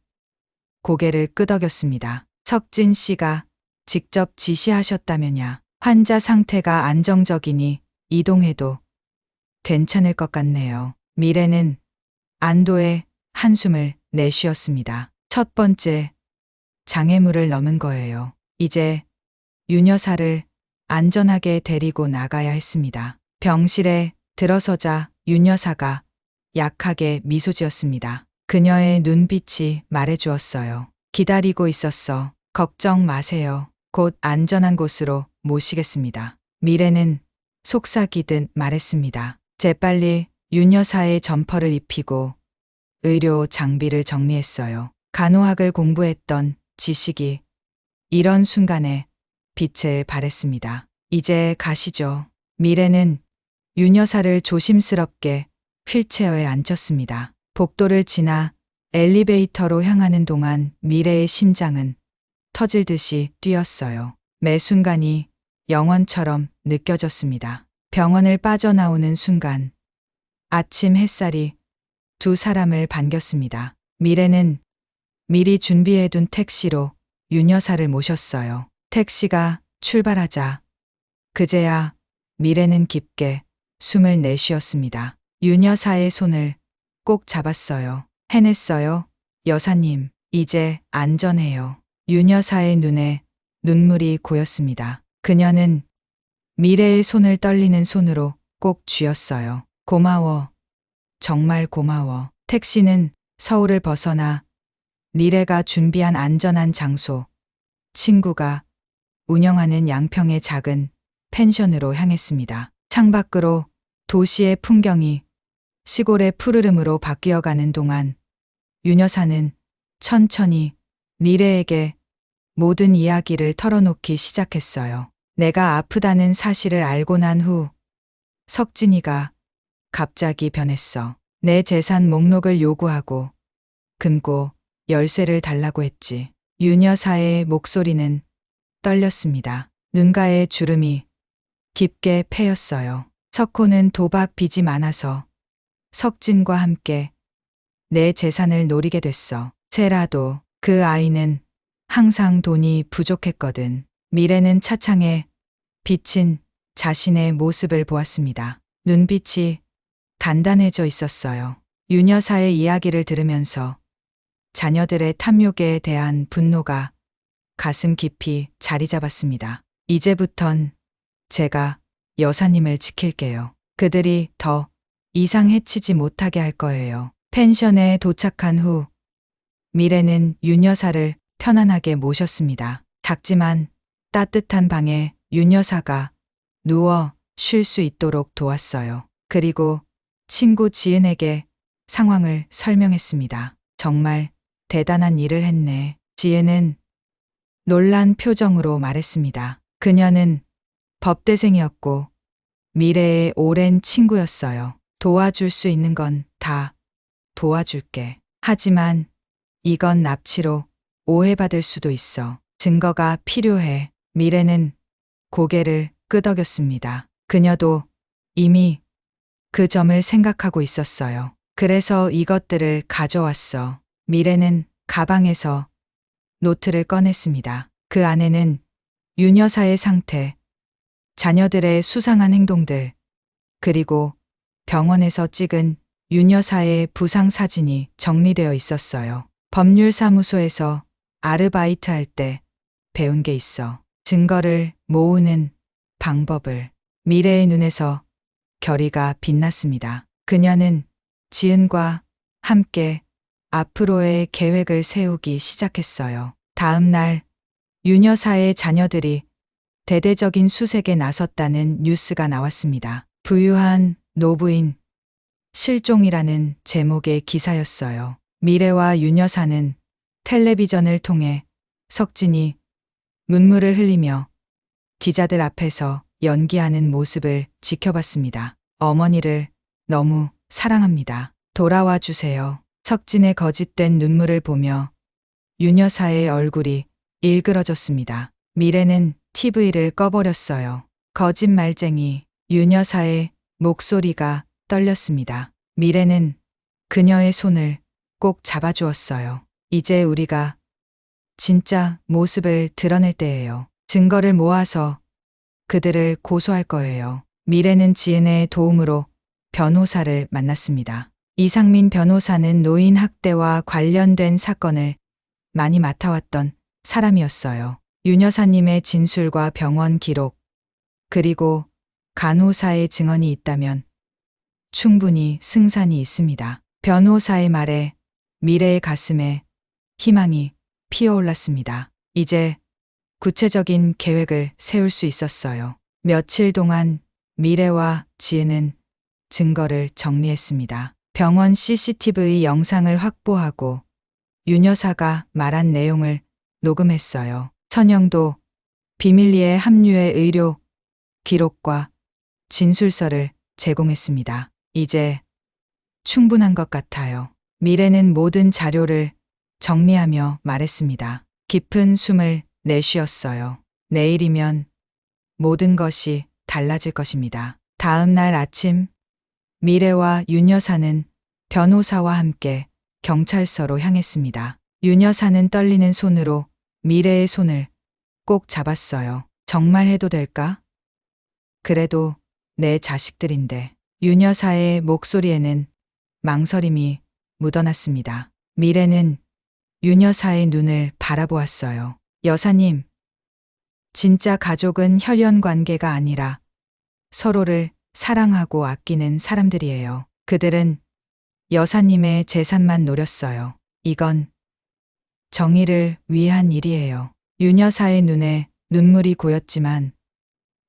고개를 끄덕였습니다. 석진 씨가 직접 지시하셨다면야. 환자 상태가 안정적이니 이동해도 괜찮을 것 같네요. 미래는 안도의 한숨을 내쉬었습니다. 첫 번째 장애물을 넘은 거예요. 이제 윤 여사를 안전하게 데리고 나가야 했습니다. 병실에 들어서자 윤 여사가 약하게 미소 지었습니다. 그녀의 눈빛이 말해주었어요. 기다리고 있었어. 걱정 마세요. 곧 안전한 곳으로 모시겠습니다. 미래는 속삭이듯 말했습니다. 재빨리 윤 여사의 점퍼를 입히고 의료 장비를 정리했어요. 간호학을 공부했던 지식이 이런 순간에 빛을 발했습니다. 이제 가시죠. 미래는 윤 여사를 조심스럽게 휠체어에 앉혔습니다. 복도를 지나 엘리베이터로 향하는 동안 미래의 심장은 터질 듯이 뛰었어요. 매 순간이 영원처럼 느껴졌습니다. 병원을 빠져나오는 순간 아침 햇살이 두 사람을 반겼습니다. 미래는 미리 준비해둔 택시로 윤 여사를 모셨어요. 택시가 출발하자 그제야 미래는 깊게 숨을 내쉬었습니다. 윤 여사의 손을 꼭 잡았어요. 해냈어요. 여사님, 이제 안전해요. 윤 여사의 눈에 눈물이 고였습니다. 그녀는 미래의 손을 떨리는 손으로 꼭 쥐었어요. 고마워. 정말 고마워. 택시는 서울을 벗어나 미래가 준비한 안전한 장소, 친구가 운영하는 양평의 작은 펜션으로 향했습니다. 창밖으로 도시의 풍경이 시골의 푸르름으로 바뀌어가는 동안 윤 여사는 천천히 미래에게 모든 이야기를 털어놓기 시작했어요. 내가 아프다는 사실을 알고 난 후 석진이가 갑자기 변했어. 내 재산 목록을 요구하고 금고 열쇠를 달라고 했지. 윤 여사의 목소리는 떨렸습니다. 눈가에 주름이 깊게 패였어요. 석호는 도박 빚이 많아서 석진과 함께 내 재산을 노리게 됐어. 세라도 그 아이는 항상 돈이 부족했거든. 미래는 차창에 비친 자신의 모습을 보았습니다. 눈빛이 단단해져 있었어요. 윤 여사의 이야기를 들으면서 자녀들의 탐욕에 대한 분노가 가슴 깊이 자리 잡았습니다. 이제부턴 제가 여사님을 지킬게요. 그들이 더 이상 해치지 못하게 할 거예요. 펜션에 도착한 후 미래는 윤 여사를 편안하게 모셨습니다. 작지만 따뜻한 방에 윤 여사가 누워 쉴 수 있도록 도왔어요. 그리고 친구 지은에게 상황을 설명했습니다. 정말 대단한 일을 했네. 지은은 놀란 표정으로 말했습니다. 그녀는 법대생이었고 미래의 오랜 친구였어요. 도와줄 수 있는 건 다 도와줄게. 하지만 이건 납치로 오해받을 수도 있어. 증거가 필요해. 미래는 고개를 끄덕였습니다. 그녀도 이미 그 점을 생각하고 있었어요. 그래서 이것들을 가져왔어. 미래는 가방에서 노트를 꺼냈습니다. 그 안에는 윤 여사의 상태, 자녀들의 수상한 행동들, 그리고 병원에서 찍은 윤 여사의 부상 사진이 정리되어 있었어요. 법률사무소에서 아르바이트 할 때 배운 게 있어. 증거를 모으는 방법을. 미래의 눈에서 결의가 빛났습니다. 그녀는 지은과 함께 앞으로의 계획을 세우기 시작했어요. 다음 날 윤 여사의 자녀들이 대대적인 수색에 나섰다는 뉴스가 나왔습니다. 부유한 노부인 실종이라는 제목의 기사였어요. 미래와 윤 여사는 텔레비전을 통해 석진이 눈물을 흘리며 기자들 앞에서 연기하는 모습을 지켜봤습니다. 어머니를 너무 사랑합니다. 돌아와 주세요. 석진의 거짓된 눈물을 보며 윤 여사의 얼굴이 일그러졌습니다. 미래는 TV를 꺼버렸어요. 거짓말쟁이. 윤 여사의 목소리가 떨렸습니다. 미래는 그녀의 손을 꼭 잡아주었어요. 이제 우리가 진짜 모습을 드러낼 때예요. 증거를 모아서 그들을 고소할 거예요. 미래는 지은의 도움으로 변호사를 만났습니다. 이상민 변호사는 노인 학대와 관련된 사건을 많이 맡아왔던 사람이었어요. 윤 여사님의 진술과 병원 기록, 그리고 간호사의 증언이 있다면 충분히 승산이 있습니다. 변호사의 말에 미래의 가슴에 희망이 피어올랐습니다. 이제 구체적인 계획을 세울 수 있었어요. 며칠 동안 미래와 지은은 증거를 정리했습니다. 병원 CCTV 영상을 확보하고 윤 여사가 말한 내용을 녹음했어요. 천영도 비밀리에 합류의 의료 기록과 진술서를 제공했습니다. 이제 충분한 것 같아요. 미래는 모든 자료를 정리하며 말했습니다. 깊은 숨을 내쉬었어요. 내일이면 모든 것이 달라질 것입니다. 다음 날 아침 미래와 윤 여사는 변호사와 함께 경찰서로 향했습니다. 윤 여사는 떨리는 손으로 미래의 손을 꼭 잡았어요. 정말 해도 될까? 그래도 내 자식들인데. 윤 여사의 목소리에는 망설임이 묻어났습니다. 미래는 윤 여사의 눈을 바라보았어요. 여사님, 진짜 가족은 혈연 관계가 아니라 서로를 사랑하고 아끼는 사람들이에요. 그들은 여사님의 재산만 노렸어요. 이건 정의를 위한 일이에요. 윤 여사의 눈에 눈물이 고였지만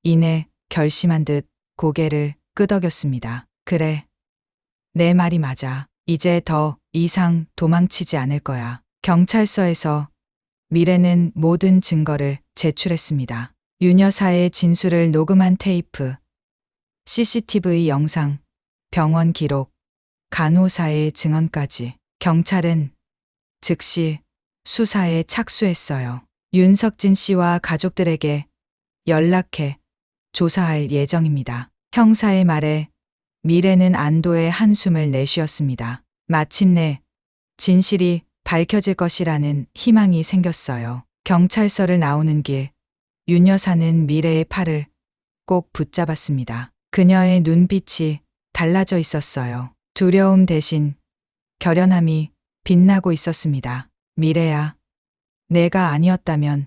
이내 결심한 듯 고개를 끄덕였습니다. 그래, 내 말이 맞아. 이제 더 이상 도망치지 않을 거야. 경찰서에서 미래는 모든 증거를 제출했습니다. 윤 여사의 진술을 녹음한 테이프, CCTV 영상, 병원 기록, 간호사의 증언까지. 경찰은 즉시 수사에 착수했어요. 윤석진 씨와 가족들에게 연락해 조사할 예정입니다. 형사의 말에 미래는 안도의 한숨을 내쉬었습니다. 마침내 진실이 밝혀질 것이라는 희망이 생겼어요. 경찰서를 나오는 길, 윤 여사는 미래의 팔을 꼭 붙잡았습니다. 그녀의 눈빛이 달라져 있었어요. 두려움 대신 결연함이 빛나고 있었습니다. 미래야, 내가 아니었다면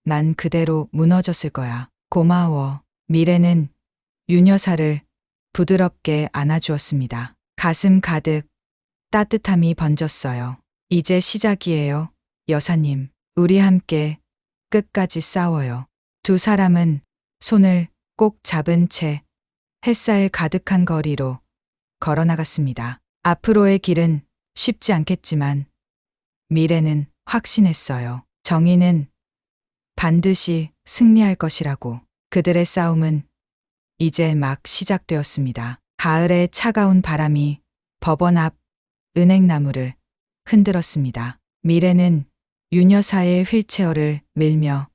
난 그대로 무너졌을 거야. 고마워. 미래는 윤 여사를 부드럽게 안아주었습니다. 가슴 가득 따뜻함이 번졌어요. 이제 시작이에요, 여사님. 우리 함께 끝까지 싸워요. 두 사람은 손을 꼭 잡은 채 햇살 가득한 거리로 걸어 나갔습니다. 앞으로의 길은 쉽지 않겠지만 미래는 확신했어요. 정의는 반드시 승리할 것이라고. 그들의 싸움은 이제 막 시작되었습니다. 가을의 차가운 바람이 법원 앞 은행나무를 흔들었습니다. 미래는 윤 여사의 휠체어를 밀며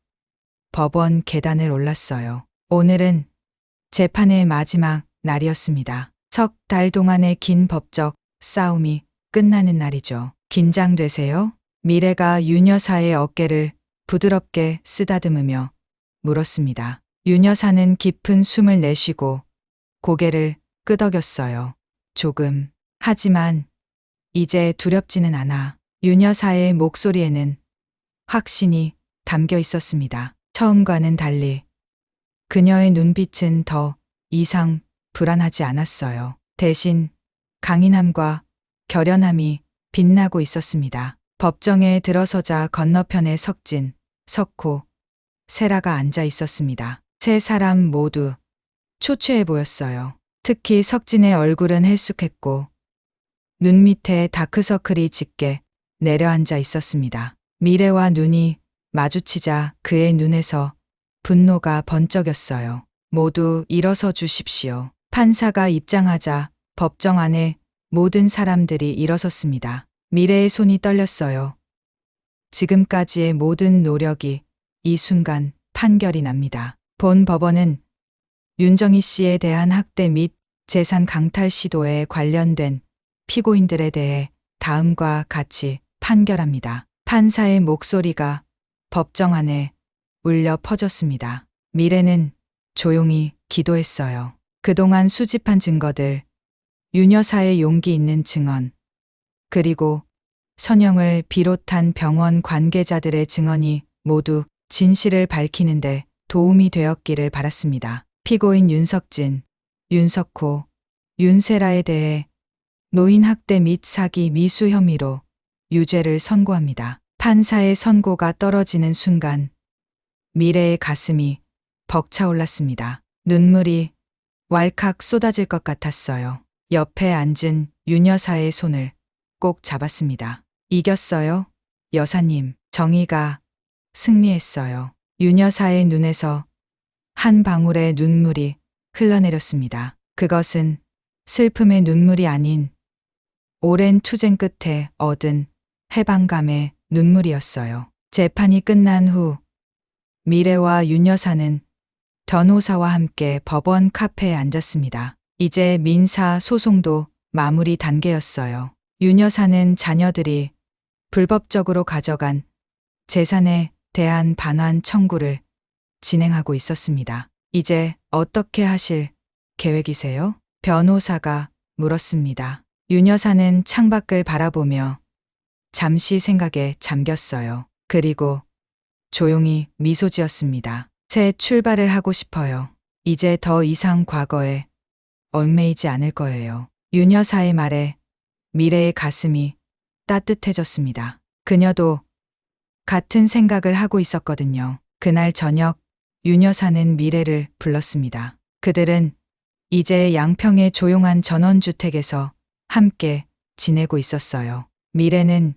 법원 계단을 올랐어요. 오늘은 재판의 마지막 날이었습니다. 석 달 동안의 긴 법적 싸움이 끝나는 날이죠. 긴장되세요? 미래가 윤 여사의 어깨를 부드럽게 쓰다듬으며 물었습니다. 윤 여사는 깊은 숨을 내쉬고 고개를 끄덕였어요. 조금. 하지만 이제 두렵지는 않아. 윤 여사의 목소리에는 확신이 담겨 있었습니다. 처음과는 달리 그녀의 눈빛은 더 이상 불안하지 않았어요. 대신 강인함과 결연함이 빛나고 있었습니다. 법정에 들어서자 건너편에 석진, 석호, 세라가 앉아 있었습니다. 세 사람 모두 초췌해 보였어요. 특히 석진의 얼굴은 헬쑥했고 눈 밑에 다크서클이 짙게 내려앉아 있었습니다. 미래와 눈이 마주치자 그의 눈에서 분노가 번쩍였어요. 모두 일어서 주십시오. 판사가 입장하자 법정 안에 모든 사람들이 일어섰습니다. 미래의 손이 떨렸어요. 지금까지의 모든 노력이 이 순간 판결이 납니다. 본 법원은 윤정희 씨에 대한 학대 및 재산 강탈 시도에 관련된 피고인들에 대해 다음과 같이 판결합니다. 판사의 목소리가 법정 안에 울려 퍼졌습니다. 미래는 조용히 기도했어요. 그동안 수집한 증거들, 윤 여사의 용기 있는 증언, 그리고 선영을 비롯한 병원 관계자들의 증언이 모두 진실을 밝히는데 도움이 되었기를 바랐습니다. 피고인 윤석진, 윤석호, 윤세라에 대해 노인 학대 및 사기 미수 혐의로 유죄를 선고합니다. 판사의 선고가 떨어지는 순간 미래의 가슴이 벅차올랐습니다. 눈물이 왈칵 쏟아질 것 같았어요. 옆에 앉은 윤 여사의 손을 꼭 잡았습니다. 이겼어요, 여사님. 정의가 승리했어요. 윤 여사의 눈에서 한 방울의 눈물이 흘러내렸습니다. 그것은 슬픔의 눈물이 아닌 오랜 투쟁 끝에 얻은 해방감의 눈물이었어요. 재판이 끝난 후 미래와 윤 여사는 변호사와 함께 법원 카페에 앉았습니다. 이제 민사 소송도 마무리 단계였어요. 윤 여사는 자녀들이 불법적으로 가져간 재산에 대한 반환 청구를 진행하고 있었습니다. 이제 어떻게 하실 계획이세요? 변호사가 물었습니다. 윤 여사는 창밖을 바라보며 잠시 생각에 잠겼어요. 그리고 조용히 미소 지었습니다. 새 출발을 하고 싶어요. 이제 더 이상 과거에 얽매이지 않을 거예요. 윤 여사의 말에 미래의 가슴이 따뜻해졌습니다. 그녀도 같은 생각을 하고 있었거든요. 그날 저녁 윤 여사는 미래를 불렀습니다. 그들은 이제 양평의 조용한 전원주택에서 함께 지내고 있었어요. 미래는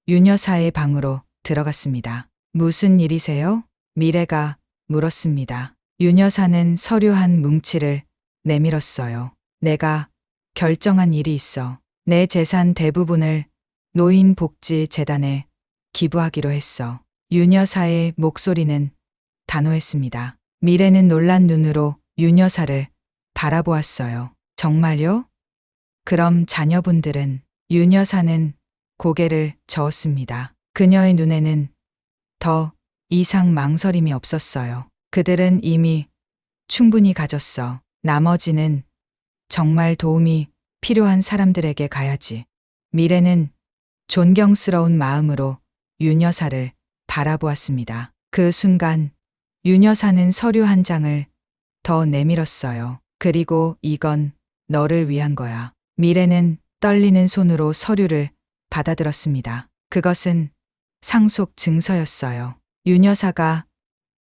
윤 여사의 방으로 들어갔습니다. 무슨 일이세요? 미래가 물었습니다. 윤 여사는 서류 한 뭉치를 내밀었어요. 내가 결정한 일이 있어. 내 재산 대부분을 노인복지재단에 기부하기로 했어. 윤 여사의 목소리는 단호했습니다. 미래는 놀란 눈으로 윤 여사를 바라보았어요. 정말요? 그럼 자녀분들은? 윤 여사는 고개를 저었습니다. 그녀의 눈에는 더 이상 망설임이 없었어요. 그들은 이미 충분히 가졌어. 나머지는 정말 도움이 필요한 사람들에게 가야지. 미래는 존경스러운 마음으로 윤 여사를 바라보았습니다. 그 순간 윤 여사는 서류 한 장을 더 내밀었어요. 그리고 이건 너를 위한 거야. 미래는 떨리는 손으로 서류를 받아들었습니다. 그것은 상속 증서였어요. 윤 여사가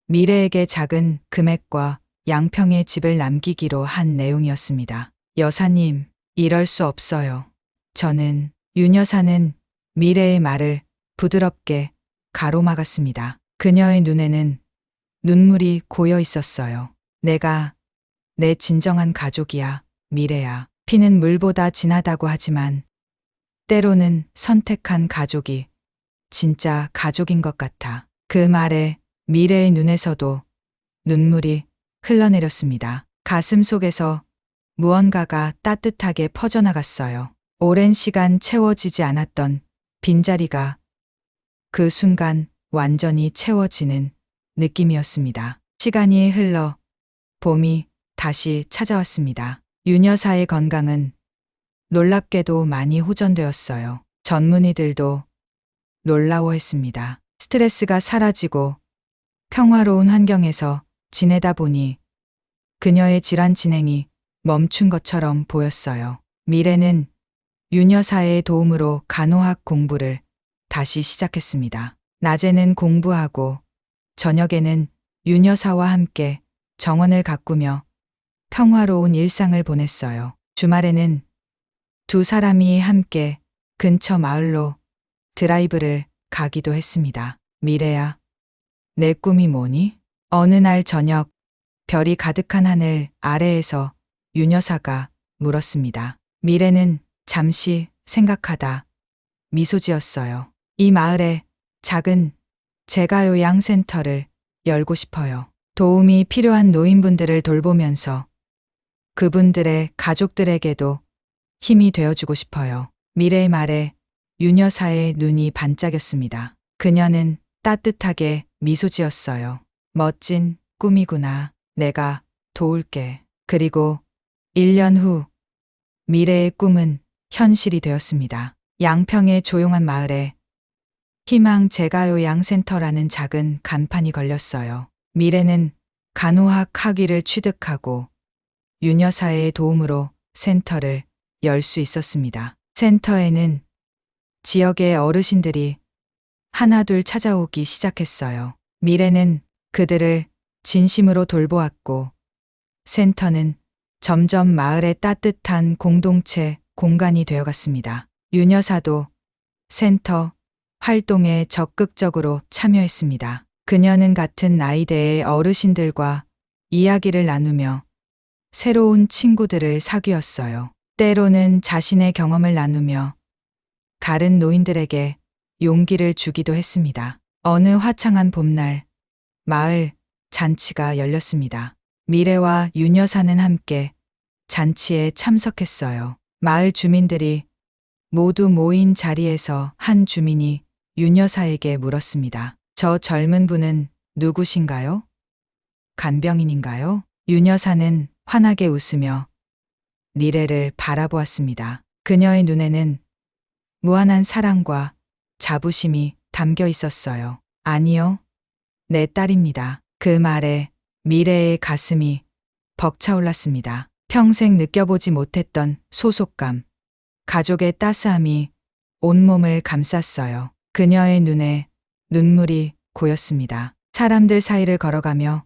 미래에게 작은 금액과 양평의 집을 남기기로 한 내용이었습니다. 여사님, 이럴 수 없어요. 저는 윤 여사는 미래의 말을 부드럽게 가로막았습니다. 그녀의 눈에는 눈물이 고여 있었어요. 내가 내 진정한 가족이야, 미래야. 피는 물보다 진하다고 하지만 때로는 선택한 가족이 진짜 가족인 것 같아. 그 말에 미래의 눈에서도 눈물이 흘러내렸습니다. 가슴 속에서 무언가가 따뜻하게 퍼져나갔어요. 오랜 시간 채워지지 않았던 빈자리가 그 순간 완전히 채워지는 느낌이었습니다. 시간이 흘러 봄이 다시 찾아왔습니다. 윤 여사의 건강은 놀랍게도 많이 호전되었어요. 전문의들도 놀라워했습니다. 스트레스가 사라지고 평화로운 환경에서 지내다 보니 그녀의 질환 진행이 멈춘 것처럼 보였어요. 미래는 윤 여사의 도움으로 간호학 공부를 다시 시작했습니다. 낮에는 공부하고 저녁에는 윤 여사와 함께 정원을 가꾸며 평화로운 일상을 보냈어요. 주말에는 두 사람이 함께 근처 마을로 드라이브를 가기도 했습니다. 미래야, 내 꿈이 뭐니? 어느 날 저녁 별이 가득한 하늘 아래에서 윤 여사가 물었습니다. 미래는 잠시 생각하다 미소 지었어요. 이 마을에 작은 재가요양센터를 열고 싶어요. 도움이 필요한 노인분들을 돌보면서 그분들의 가족들에게도 힘이 되어주고 싶어요. 미래의 말에 윤 여사의 눈이 반짝였습니다. 그녀는 따뜻하게 미소 지었어요. 멋진 꿈이구나. 내가 도울게. 그리고 1년 후 미래의 꿈은 현실이 되었습니다. 양평의 조용한 마을에 희망 재가요양센터라는 작은 간판이 걸렸어요. 미래는 간호학 학위를 취득하고 윤 여사의 도움으로 센터를 열 수 있었습니다. 센터에는 지역의 어르신들이 하나둘 찾아오기 시작했어요. 미래는 그들을 진심으로 돌보았고 센터는 점점 마을의 따뜻한 공동체 공간이 되어갔습니다. 윤 여사도 센터 활동에 적극적으로 참여했습니다. 그녀는 같은 나이대의 어르신들과 이야기를 나누며 새로운 친구들을 사귀었어요. 때로는 자신의 경험을 나누며 다른 노인들에게 용기를 주기도 했습니다. 어느 화창한 봄날 마을 잔치가 열렸습니다. 미래와 윤 여사는 함께 잔치에 참석했어요. 마을 주민들이 모두 모인 자리에서 한 주민이 윤 여사에게 물었습니다. 저 젊은 분은 누구신가요? 간병인인가요? 윤 여사는 환하게 웃으며 미래를 바라보았습니다. 그녀의 눈에는 무한한 사랑과 자부심이 담겨 있었어요. 아니요, 내 딸입니다. 그 말에 미래의 가슴이 벅차올랐습니다. 평생 느껴보지 못했던 소속감, 가족의 따스함이 온몸을 감쌌어요. 그녀의 눈에 눈물이 고였습니다. 사람들 사이를 걸어가며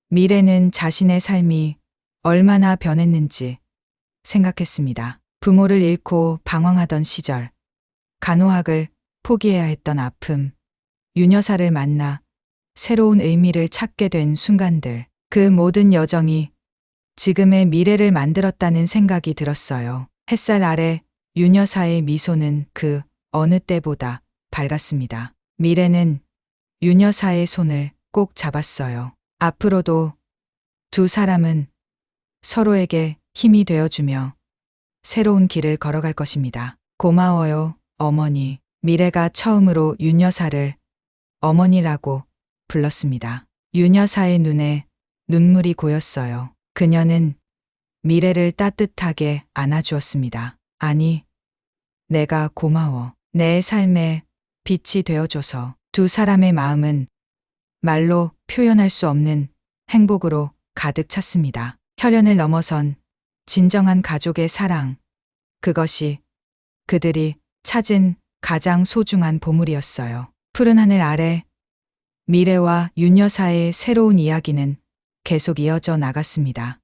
미래는 자신의 삶이 얼마나 변했는지 생각했습니다. 부모를 잃고 방황하던 시절, 간호학을 포기해야 했던 아픔, 윤 여사를 만나 새로운 의미를 찾게 된 순간들, 그 모든 여정이 지금의 미래를 만들었다는 생각이 들었어요. 햇살 아래 윤 여사의 미소는 그 어느 때보다 밝았습니다. 미래는 윤 여사의 손을 꼭 잡았어요. 앞으로도 두 사람은 서로에게 힘이 되어주며 새로운 길을 걸어갈 것입니다. 고마워요, 어머니. 미래가 처음으로 윤 여사를 어머니라고 불렀습니다. 윤 여사의 눈에 눈물이 고였어요. 그녀는 미래를 따뜻하게 안아주었습니다. 아니, 내가 고마워. 내 삶에 빛이 되어줘서. 두 사람의 마음은 말로 표현할 수 없는 행복으로 가득 찼습니다. 혈연을 넘어선 진정한 가족의 사랑. 그것이 그들이 찾은 가장 소중한 보물이었어요. 푸른 하늘 아래 미래와 윤 여사의 새로운 이야기는 계속 이어져 나갔습니다.